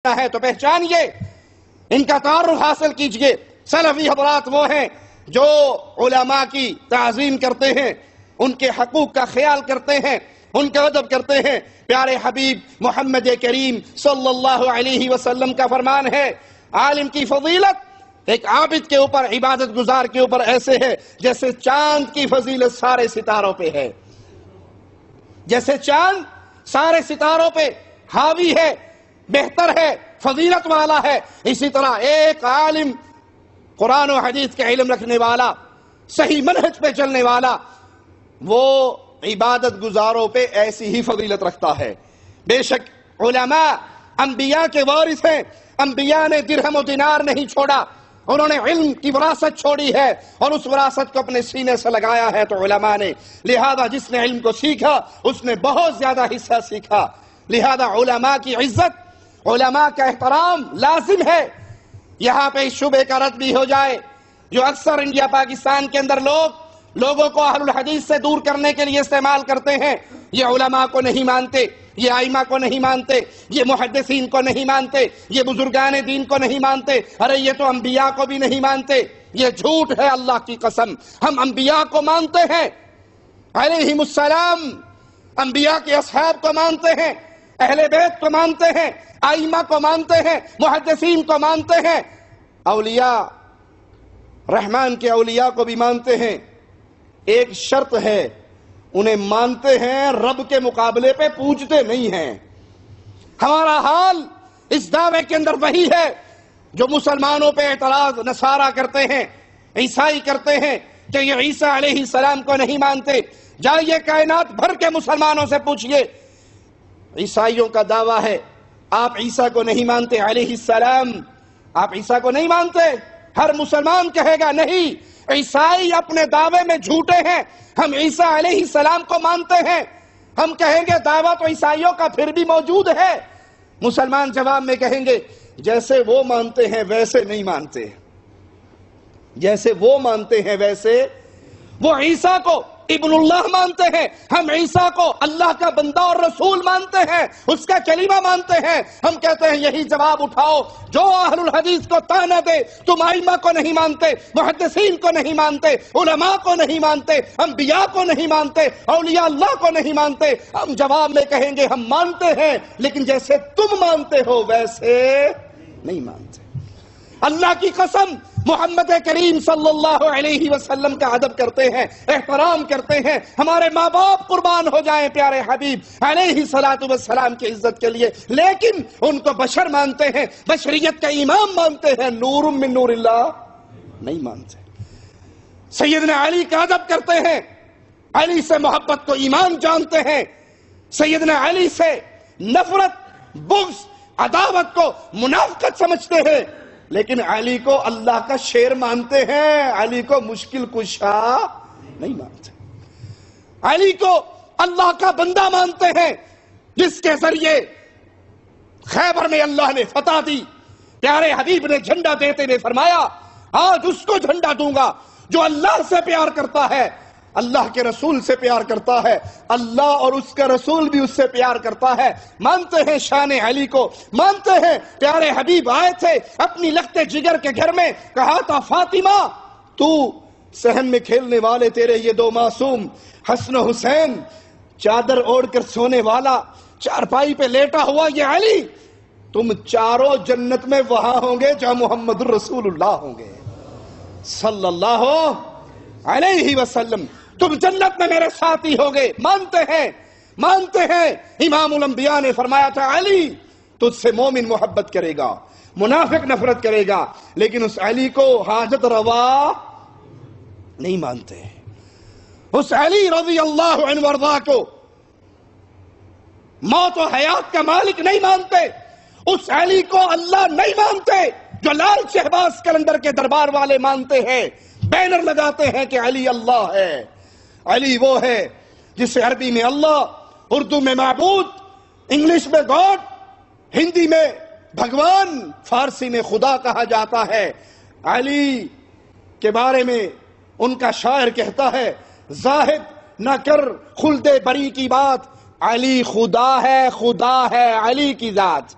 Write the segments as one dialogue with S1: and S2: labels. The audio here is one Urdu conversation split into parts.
S1: ہے تو پہچانیے، ان کا تعارف حاصل کیجئے۔ سلفی حضرات وہ ہیں جو علماء کی تعظیم کرتے ہیں، ان کے حقوق کا خیال کرتے ہیں، ان کا ادب کرتے ہیں۔ پیارے حبیب محمد کریم صلی اللہ علیہ وسلم کا فرمان ہے، عالم کی فضیلت ایک عابد کے اوپر، عبادت گزار کے اوپر ایسے ہے جیسے چاند کی فضیلت سارے ستاروں پہ ہے، جیسے چاند سارے ستاروں پہ حاوی ہے، بہتر ہے، فضیلت والا ہے۔ اسی طرح ایک عالم قرآن و حدیث کا علم رکھنے والا، صحیح منہج پہ چلنے والا، وہ عبادت گزاروں پہ ایسی ہی فضیلت رکھتا ہے۔ بے شک علماء انبیاء کے وارث ہیں، انبیاء نے درہم و دینار نہیں چھوڑا، انہوں نے علم کی وراثت چھوڑی ہے اور اس وراثت کو اپنے سینے سے لگایا ہے تو علماء نے، لہذا جس نے علم کو سیکھا اس نے بہت زیادہ حصہ سیکھا۔ لہذا علماء کی عزت، علماء کا احترام لازم ہے۔ یہاں پہ اس شبہ کا رد بھی ہو جائے جو اکثر انڈیا پاکستان کے اندر لوگوں کو اہل الحدیث سے دور کرنے کے لیے استعمال کرتے ہیں، یہ علماء کو نہیں مانتے، یہ ائمہ کو نہیں مانتے، یہ محدثین کو نہیں مانتے، یہ بزرگان دین کو نہیں مانتے، ارے یہ تو انبیاء کو بھی نہیں مانتے۔ یہ جھوٹ ہے، اللہ کی قسم، ہم انبیاء کو مانتے ہیں، علیہم السلام، انبیاء کے اصحاب کو مانتے ہیں، اہل بیت کو مانتے ہیں، ائمہ کو مانتے ہیں، محدثین کو مانتے ہیں، اولیاء رحمان کے اولیاء کو بھی مانتے ہیں۔ ایک شرط ہے، انہیں مانتے ہیں، رب کے مقابلے پہ پوجتے نہیں ہیں۔ ہمارا حال اس دعوے کے اندر وہی ہے جو مسلمانوں پہ اعتراض نصارہ کرتے ہیں، عیسائی کرتے ہیں کہ یہ عیسیٰ علیہ السلام کو نہیں مانتے۔ جائیے کائنات بھر کے مسلمانوں سے پوچھئے، عیسائیوں کا دعویٰ ہے آپ عیسیٰ کو نہیں مانتے علیہ السلام، آپ عیسیٰ کو نہیں مانتے؟ ہر مسلمان کہے گا نہیں، عیسائی اپنے دعوے میں جھوٹے ہیں، ہم عیسیٰ علیہ السلام کو مانتے ہیں۔ ہم کہیں گے دعویٰ تو عیسائیوں کا پھر بھی موجود ہے۔ مسلمان جواب میں کہیں گے جیسے وہ مانتے ہیں ویسے نہیں مانتے، جیسے وہ مانتے ہیں ویسے، وہ عیسیٰ کو ابن اللہ مانتے ہیں، ہم عیسیٰ کو اللہ کا بندہ اور رسول مانتے ہیں، اس کا کلمہ مانتے ہیں۔ ہم کہتے ہیں یہی جواب اٹھاؤ جو اہل الحدیث کو طعنہ دے، تم ائمہ کو نہیں مانتے، محدثین کو نہیں مانتے، علماء کو نہیں مانتے، انبیاء کو نہیں مانتے، اولیاء اللہ کو نہیں مانتے۔ ہم جواب میں کہیں گے ہم مانتے ہیں لیکن جیسے تم مانتے ہو ویسے نہیں مانتے۔ اللہ کی قسم محمد کریم صلی اللہ علیہ وسلم کا ادب کرتے ہیں، احترام کرتے ہیں، ہمارے ماں باپ قربان ہو جائیں پیارے حبیب علیہ الصلوۃ والسلام کی عزت کے لیے، لیکن ان کو بشر مانتے ہیں، بشریت کا امام مانتے ہیں، نور من نور اللہ نہیں مانتے۔ سیدنا علی کا ادب کرتے ہیں، علی سے محبت کو ایمان جانتے ہیں، سیدنا علی سے نفرت، بغض، عداوت کو منافقت سمجھتے ہیں، لیکن علی کو اللہ کا شیر مانتے ہیں، علی کو مشکل کشا نہیں مانتے، علی کو اللہ کا بندہ مانتے ہیں جس کے ذریعے خیبر میں اللہ نے فتح دی۔ پیارے حبیب نے جھنڈا دیتے ہوئے فرمایا آج اس کو جھنڈا دوں گا جو اللہ سے پیار کرتا ہے، اللہ کے رسول سے پیار کرتا ہے، اللہ اور اس کا رسول بھی اس سے پیار کرتا ہے۔ مانتے ہیں شان علی کو، مانتے ہیں پیارے حبیب آئے تھے اپنی لختے جگر کے گھر میں، کہا تھا فاطمہ تو صحن میں کھیلنے والے تیرے یہ دو معصوم حسن و حسین، چادر اوڑھ کر سونے والا، چارپائی پہ لیٹا ہوا یہ علی، تم چاروں جنت میں وہاں ہوں گے جہاں محمد الرسول اللہ ہوں گے صلی اللہ علیہ وسلم، تم جنت میں میرے ساتھی ہوگے۔ مانتے ہیں امام الانبیاء نے فرمایا تھا علی تجھ سے مومن محبت کرے گا، منافق نفرت کرے گا، لیکن اس علی کو حاجت روا نہیں مانتے، اس علی رضی اللہ عنہ وارضاہ کو موت و حیات کا مالک نہیں مانتے، اس علی کو اللہ نہیں مانتے جو لال شہباز کلندر کے دربار والے مانتے ہیں، بینر لگاتے ہیں کہ علی اللہ ہے، علی وہ ہے جسے عربی میں اللہ، اردو میں معبود، انگلش میں گاڈ، ہندی میں بھگوان، فارسی میں خدا کہا جاتا ہے۔ علی کے بارے میں ان کا شاعر کہتا ہے زاہد نہ کر خلد بری کی بات، علی خدا ہے علی کی ذات۔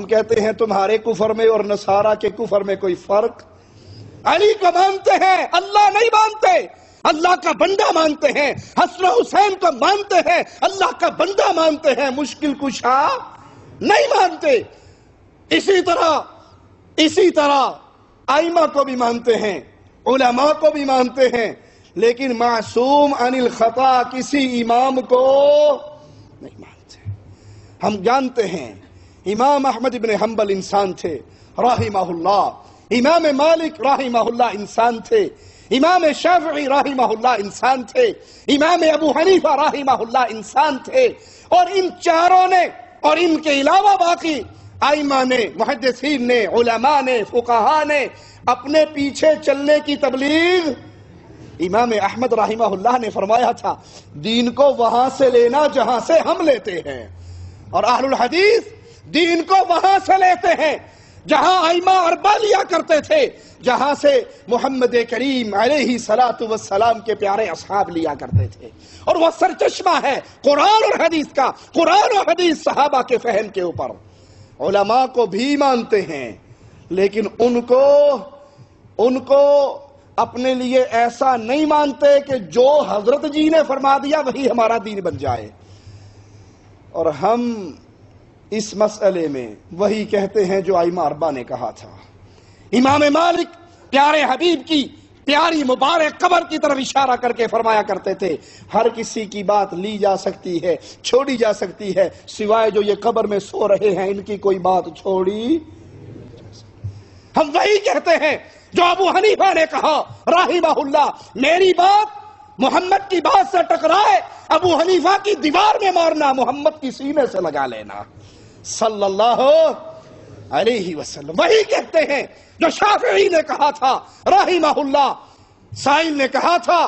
S1: ہم کہتے ہیں تمہارے کفر میں اور نصارہ کے کفر میں کوئی فرق؟ علی کو مانتے ہیں، اللہ نہیں مانتے، اللہ کا بندہ مانتے ہیں، حسن حسین کو مانتے ہیں، اللہ کا بندہ مانتے ہیں، مشکل کشا نہیں مانتے۔ اسی طرح ائمہ کو بھی مانتے ہیں، علماء کو بھی مانتے ہیں، لیکن معصوم عن الخطا کسی امام کو نہیں مانتے۔ ہم جانتے ہیں امام احمد بن حنبل انسان تھے رحمہ اللہ، امام مالک رحمہ اللہ انسان تھے، امام شافعی رحمہ اللہ انسان تھے، امام ابو حنیفہ رحمہ اللہ انسان تھے، اور ان چاروں نے اور ان کے علاوہ باقی ائمہ نے، محدثین نے، علماء نے، فقہاء نے اپنے پیچھے چلنے کی تبلیغ۔ امام احمد رحمہ اللہ نے فرمایا تھا دین کو وہاں سے لینا جہاں سے ہم لیتے ہیں، اور اہل الحدیث دین کو وہاں سے لیتے ہیں جہاں ائمہ اربعہ لیا کرتے تھے، جہاں سے محمد کریم علیہ الصلوۃ والسلام کے پیارے اصحاب لیا کرتے تھے، اور وہ سرچشمہ ہے قرآن اور حدیث کا، قرآن اور حدیث صحابہ کے فہم کے اوپر۔ علماء کو بھی مانتے ہیں، لیکن ان کو اپنے لیے ایسا نہیں مانتے کہ جو حضرت جی نے فرما دیا وہی ہمارا دین بن جائے، اور ہم اس مسئلے میں وہی کہتے ہیں جو ائمہ اربعہ نے کہا تھا۔ امام مالک پیارے حبیب کی پیاری مبارک قبر کی طرف اشارہ کر کے فرمایا کرتے تھے ہر کسی کی بات لی جا سکتی ہے، چھوڑی جا سکتی ہے، سوائے جو یہ قبر میں سو رہے ہیں ان کی کوئی بات چھوڑی۔ ہم وہی کہتے ہیں جو ابو حنیفہ نے کہا رحمہ اللہ، میری بات محمد کی بات سے ٹکرائے ابو حنیفہ کی دیوار میں مارنا، محمد کی سینے سے لگا لینا صلی اللہ علیہ وسلم۔ وہی کہتے ہیں جو شافعی نے کہا تھا رحمہ اللہ، سائل نے کہا تھا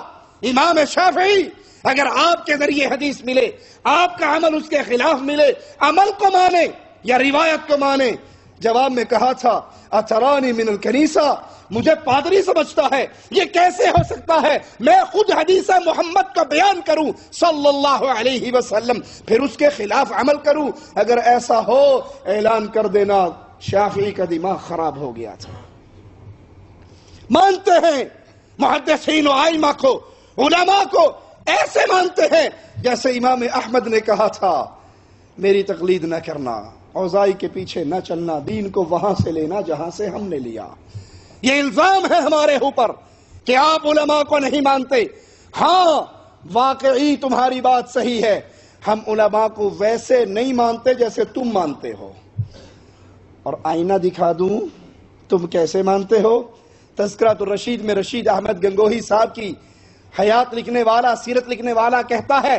S1: امام شافعی اگر آپ کے ذریعے حدیث ملے، آپ کا عمل اس کے خلاف ملے، عمل کو مانے یا روایت کو مانے؟ جواب میں کہا تھا اترانی من الکنیسہ، مجھے پادری سمجھتا ہے، یہ کیسے ہو سکتا ہے میں خود حدیث محمد کا بیان کروں صلی اللہ علیہ وسلم پھر اس کے خلاف عمل کروں؟ اگر ایسا ہو اعلان کر دینا شافعی کا دماغ خراب ہو گیا تھا۔ مانتے ہیں محدثین و ائمہ کو، علماء کو ایسے مانتے ہیں جیسے امام احمد نے کہا تھا میری تقلید نہ کرنا، اوزائی کے پیچھے نہ چلنا، دین کو وہاں سے لینا جہاں سے ہم نے لیا۔ یہ الزام ہے ہمارے اوپر کہ آپ علماء کو نہیں مانتے۔ ہاں واقعی تمہاری بات صحیح ہے، ہم علماء کو ویسے نہیں مانتے جیسے تم مانتے ہو، اور آئینہ دکھا دوں تم کیسے مانتے ہو؟ تذکرۃ الرشید میں رشید احمد گنگوہی صاحب کی حیات لکھنے والا، سیرت لکھنے والا کہتا ہے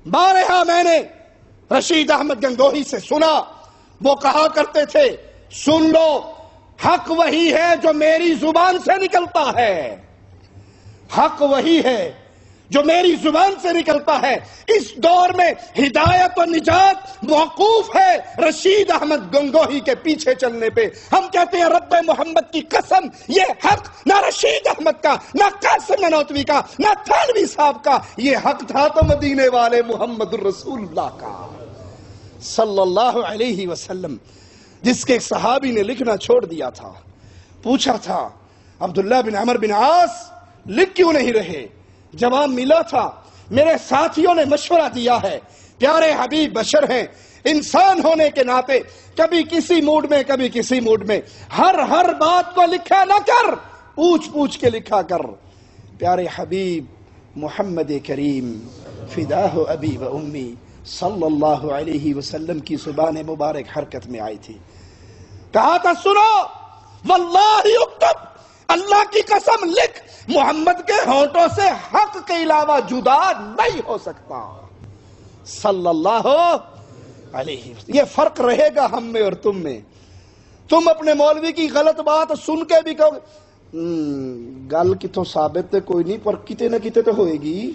S1: بارہا میں نے رشید احمد گنگوہی سے سنا، وہ کہا کرتے تھے سن لو حق وہی ہے جو میری زبان سے نکلتا ہے، حق وہی ہے جو میری زبان سے نکلتا ہے۔ اس دور میں ہدایت و نجات موقوف ہے رشید احمد گنگوہی کے پیچھے چلنے پہ۔ ہم کہتے ہیں رب محمد کی قسم یہ حق نہ رشید احمد کا، نہ قاسم نانوتوی کا، نہ تھانوی صاحب کا، یہ حق تھا تو مدینے والے محمد الرسول اللہ کا صلی اللہ علیہ وسلم، جس کے ایک صحابی نے لکھنا چھوڑ دیا تھا۔ پوچھا تھا عبداللہ بن عمر بن عاص لکھ کیوں نہیں رہے؟ جواب ملا تھا میرے ساتھیوں نے مشورہ دیا ہے، پیارے حبیب بشر ہیں، انسان ہونے کے ناطے کبھی کسی موڈ میں کبھی کسی موڈ میں ہر بات کو لکھا نہ کر، پوچھ کے لکھا کر۔ پیارے حبیب محمد کریم فداہ ابی و امی صلی اللہ علیہ وسلم کی زبان مبارک حرکت میں آئی تھی، کہا تھا سنو واللہ اکتب، اللہ کی قسم لکھ، محمد کے ہونٹوں سے حق کے علاوہ جدا نہیں ہو سکتا صلی اللہ علیہ وسلم۔ یہ فرق رہے گا ہم میں اور تم میں۔ تم اپنے مولوی کی غلط بات سن کے بھی کہو گل کتوں ثابت ہے کوئی نہیں، پر کتے نہ کتے تو ہوئے گی۔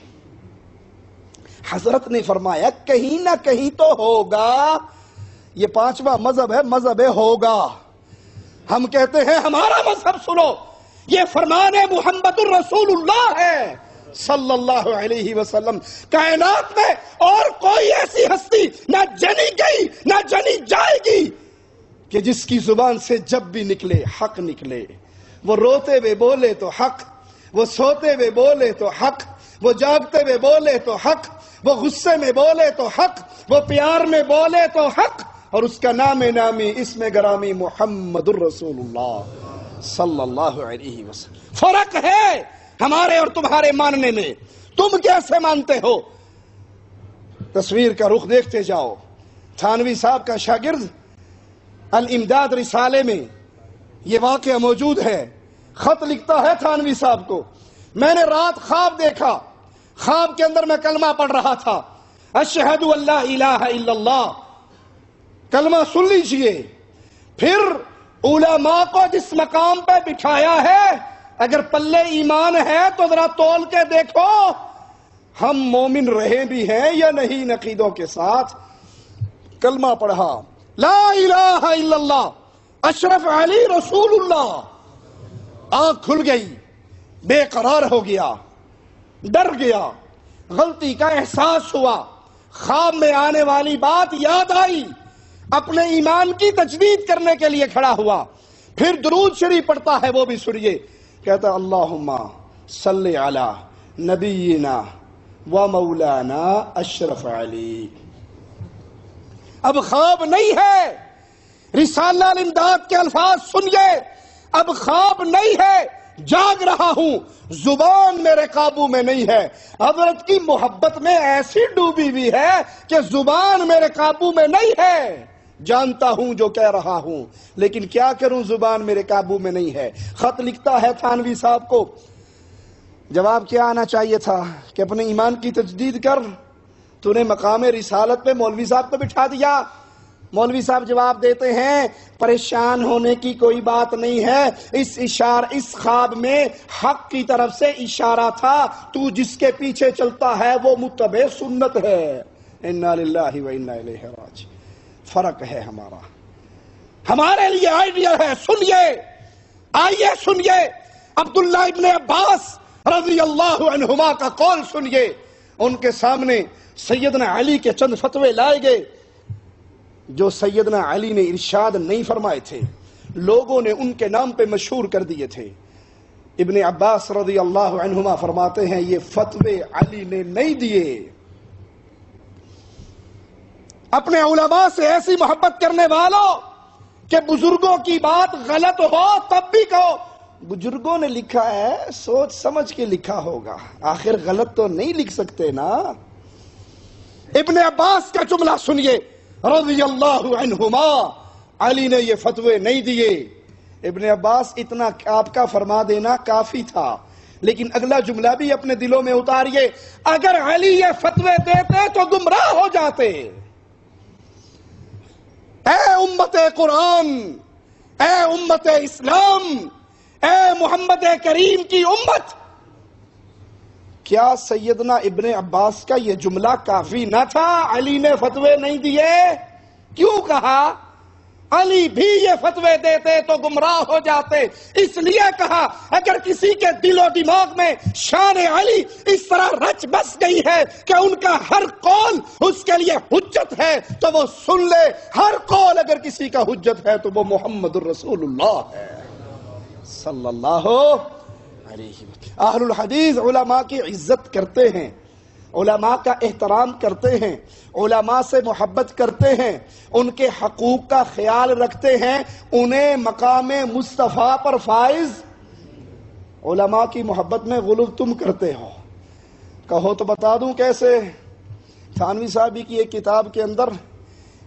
S1: حضرت نے فرمایا کہیں نہ کہیں تو ہوگا، یہ پانچواں مذہب ہے، مذہب ہوگا۔ ہم کہتے ہیں ہمارا مذہب سنو، یہ فرمان محمد الرسول اللہ ہے صلی اللہ علیہ وسلم۔ کائنات میں اور کوئی ایسی ہستی نہ جنی گئی نہ جنی جا کہ جس کی زبان سے جب بھی نکلے حق نکلے. وہ روتے ہوئے بولے تو حق، وہ سوتے ہوئے بولے تو حق، وہ جاگتے ہوئے بولے تو حق، وہ غصے میں بولے تو حق، وہ پیار میں بولے تو حق. اور اس کا نام نامی اسم گرامی محمد الرسول اللہ صلی اللہ علیہ وسلم. فرق ہے ہمارے اور تمہارے ماننے میں. تم کیسے مانتے ہو؟ تصویر کا رخ دیکھتے جاؤ. تھانوی صاحب کا شاگرد الامداد رسالے میں یہ واقعہ موجود ہے. خط لکھتا ہے تھانوی صاحب کو، میں نے رات خواب دیکھا، خواب کے اندر میں کلمہ پڑھ رہا تھا، اشہد ان لا الہ الا اللہ. کلمہ سن لیجئے. پھر علماء کو جس مقام پہ بٹھایا ہے، اگر پلے ایمان ہے تو ذرا تول کے دیکھو ہم مومن رہے بھی ہیں یا نہیں. نقیدوں کے ساتھ کلمہ پڑھا، لا الہ الا اللہ اشرف علی رسول اللہ. آنکھ کھل گئی، بے قرار ہو گیا، ڈر گیا، غلطی کا احساس ہوا، خواب میں آنے والی بات یاد آئی، اپنے ایمان کی تجدید کرنے کے لیے کھڑا ہوا. پھر درود شریف پڑھتا ہے، وہ بھی سنیے. کہتا اللہم صلی علی نبینا و مولانا اشرف علی. اب خواب نہیں ہے، رسالہ الامداد کے الفاظ سنیے. اب خواب نہیں ہے، جاگ رہا ہوں، زبان میرے قابو میں نہیں ہے. حضرت کی محبت میں ایسی ڈوبی ہوئی ہے کہ زبان میرے قابو میں نہیں ہے. جانتا ہوں جو کہہ رہا ہوں، لیکن کیا کروں، زبان میرے قابو میں نہیں ہے. خط لکھتا ہے تھانوی صاحب کو. جواب کیا آنا چاہیے تھا کہ اپنے ایمان کی تجدید کر. تو نے مقام رسالت پہ مولوی صاحب کو بٹھا دیا. مولوی صاحب جواب دیتے ہیں پریشان ہونے کی کوئی بات نہیں ہے، اس خواب میں حق کی طرف سے اشارہ تھا، تو جس کے پیچھے چلتا ہے وہ متبع سنت ہے. انا للہ و انا الیہ راجعون. فرق ہے ہمارا، ہمارے لیے آئیڈیل ہے. سنیے، آئیے سنیے عبداللہ ابن عباس رضی اللہ عنہما کا قول سنیے. ان کے سامنے سیدنا علی کے چند فتوے لائے گئے جو سیدنا علی نے ارشاد نہیں فرمائے تھے، لوگوں نے ان کے نام پہ مشہور کر دیے تھے. ابن عباس رضی اللہ عنہما فرماتے ہیں یہ فتوے علی نے نہیں دیے. اپنے علماء سے ایسی محبت کرنے والوں کہ بزرگوں کی بات غلط ہو تب بھی کہو بزرگوں نے لکھا ہے، سوچ سمجھ کے لکھا ہوگا، آخر غلط تو نہیں لکھ سکتے نا. ابن عباس کا جملہ سنیے رضی اللہ عنہما، علی نے یہ فتوے نہیں دیے. ابن عباس اتنا آپ کا فرما دینا کافی تھا، لیکن اگلا جملہ بھی اپنے دلوں میں اتاریے. اگر علی یہ فتوے دیتے تو گمراہ ہو جاتے. اے امت قرآن، اے امت اسلام، اے محمد کریم کی امت، کیا سیدنا ابن عباس کا یہ جملہ کافی نہ تھا؟ علی نے فتوے نہیں دیے. کیوں کہا؟ علی بھی یہ فتوے دیتے تو گمراہ ہو جاتے. اس لیے کہا اگر کسی کے دل و دماغ میں شان علی اس طرح رچ بس گئی ہے کہ ان کا ہر قول اس کے لیے حجت ہے تو وہ سن لے. ہر قول اگر کسی کا حجت ہے تو وہ محمد الرسول اللہ ہے صلی اللہ علیہ وسلم. اہل الحدیث علماء کی عزت کرتے ہیں، علماء کا احترام کرتے ہیں، علماء سے محبت کرتے ہیں، ان کے حقوق کا خیال رکھتے ہیں، انہیں مقام مصطفیٰ پر فائز. علماء کی محبت میں غلو تم کرتے ہو. کہو تو بتا دوں کیسے. تھانوی صاحبی کی ایک کتاب کے اندر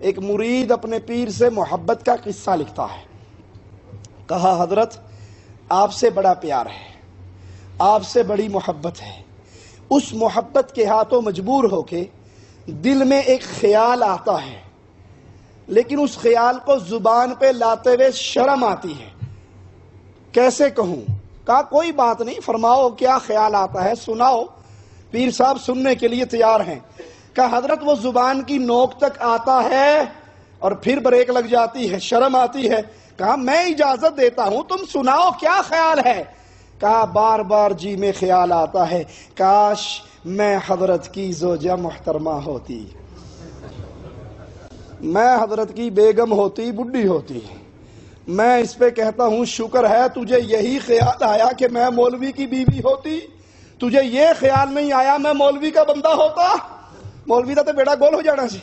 S1: ایک مرید اپنے پیر سے محبت کا قصہ لکھتا ہے. کہا حضرت آپ سے بڑا پیار ہے، آپ سے بڑی محبت ہے. اس محبت کے ہاتھوں مجبور ہو کے دل میں ایک خیال آتا ہے، لیکن اس خیال کو زبان پہ لاتے ہوئے شرم آتی ہے. کیسے کہوں؟ کہا کوئی بات نہیں، فرماؤ کیا خیال آتا ہے، سناؤ. پیر صاحب سننے کے لیے تیار ہیں. کہا حضرت وہ زبان کی نوک تک آتا ہے اور پھر بریک لگ جاتی ہے، شرم آتی ہے. کہا میں اجازت دیتا ہوں، تم سناؤ کیا خیال ہے. کہا بار بار جی میں خیال آتا ہے کاش میں حضرت کی زوجہ محترمہ ہوتی.
S2: میں حضرت کی بیگم ہوتی بڈھی ہوتی، میں اس پہ کہتا ہوں شکر ہے تجھے یہی خیال آیا کہ میں مولوی کی بیوی ہوتی، تجھے یہ خیال نہیں آیا میں مولوی کا بندہ ہوتا، مولوی کا تو بیڑا گول ہو جانا سی،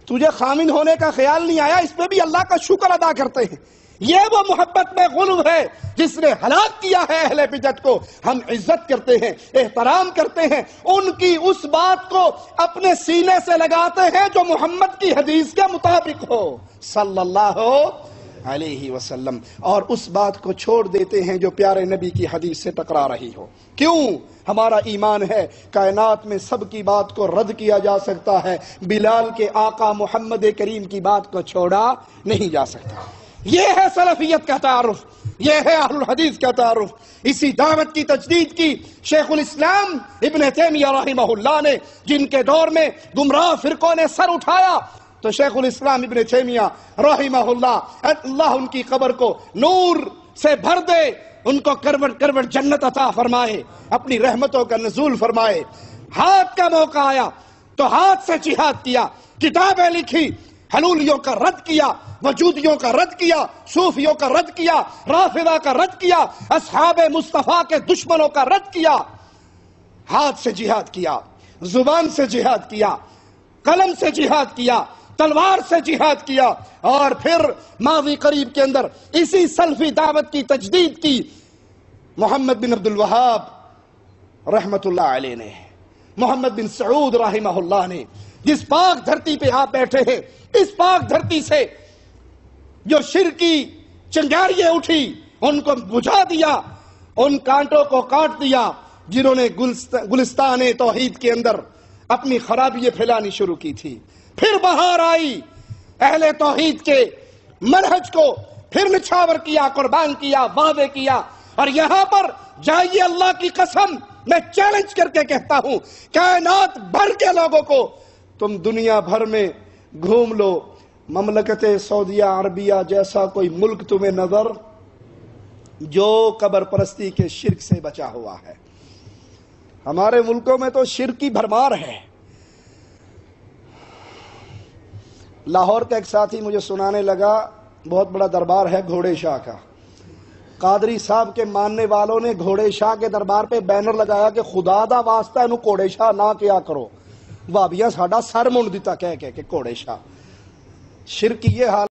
S2: تجھے خامن ہونے کا خیال نہیں آیا، اس پہ بھی اللہ کا شکر ادا کرتے ہیں۔ یہ وہ محبت میں غلو ہے جس نے ہلاک کیا ہے اہل بدعت کو۔ ہم عزت کرتے ہیں، احترام کرتے ہیں، ان کی اس بات کو اپنے سینے سے لگاتے ہیں جو محمد کی حدیث کے مطابق ہو صلی اللہ علیہ وسلم، اور اس بات کو چھوڑ دیتے ہیں جو پیارے نبی کی حدیث سے ٹکرا رہی ہو۔ کیوں؟ ہمارا ایمان ہے کائنات میں سب کی بات کو رد کیا جا سکتا ہے، بلال کے آقا محمد کریم کی بات کو چھوڑا نہیں جا سکتا۔ یہ ہے سلفیت کا تعارف، یہ ہے اہل الحدیث کا تعارف۔ اسی دعوت کی تجدید کی شیخ الاسلام ابن تیمیہ رحمہ اللہ نے، جن کے دور میں گمراہ فرقوں نے سر اٹھایا، تو شیخ الاسلام ابن تیمیہ رحمہ اللہ ان کی قبر کو نور سے بھر دے، ان کو کروٹ کروٹ جنت عطا فرمائے، اپنی رحمتوں کا نزول فرمائے۔ ہاتھ کا موقع آیا تو ہاتھ سے جہاد کیا، کتابیں لکھی، حلولیوں کا رد کیا، وجودیوں کا رد کیا، صوفیوں کا رد کیا، رافضہ کا رد کیا، اصحاب مصطفیٰ کے دشمنوں کا رد کیا۔ ہاتھ سے جہاد کیا، زبان سے جہاد کیا، قلم سے جہاد کیا، تلوار سے جہاد کیا، اور پھر ماضی قریب کے اندر اسی سلفی دعوت کی تجدید کی محمد بن عبد الوہاب رحمت اللہ علیہ نے، محمد بن سعود رحمہ اللہ نے۔ جس پاک دھرتی پہ آپ بیٹھے ہیں، اس پاک دھرتی سے جو شرکی چنگاریاں اٹھی ان کو بجھا دیا، ان کانٹوں کو کاٹ دیا جنہوں نے گلستان توحید کے اندر اپنی خرابیاں پھیلانی شروع کی تھی۔ پھر بہار آئی، اہل توحید کے منہج کو پھر نچھاور کیا، قربان کیا، واضح کیا۔ اور یہاں پر جائیے، اللہ کی قسم میں چیلنج کر کے کہتا ہوں، کائنات بھر کے لوگوں کو تم دنیا بھر میں گھوم لو، مملکت سعودیہ عربیہ جیسا کوئی ملک تمہیں نظر جو قبر پرستی کے شرک سے بچا ہوا ہے؟ ہمارے ملکوں میں تو شرک کی بھرمار ہے۔ لاہور کا ایک ساتھی مجھے سنانے لگا، بہت بڑا دربار ہے گھوڑے شاہ کا، قادری صاحب کے ماننے والوں نے گھوڑے شاہ کے دربار پہ بینر لگایا کہ خدا دا واسطہ انہوں گھوڑے شاہ نہ کیا کرو، بھابیاں ساڈا سر منڈ دیتا کہہ کہ گھوڑے شاہ۔ شرک یہ حال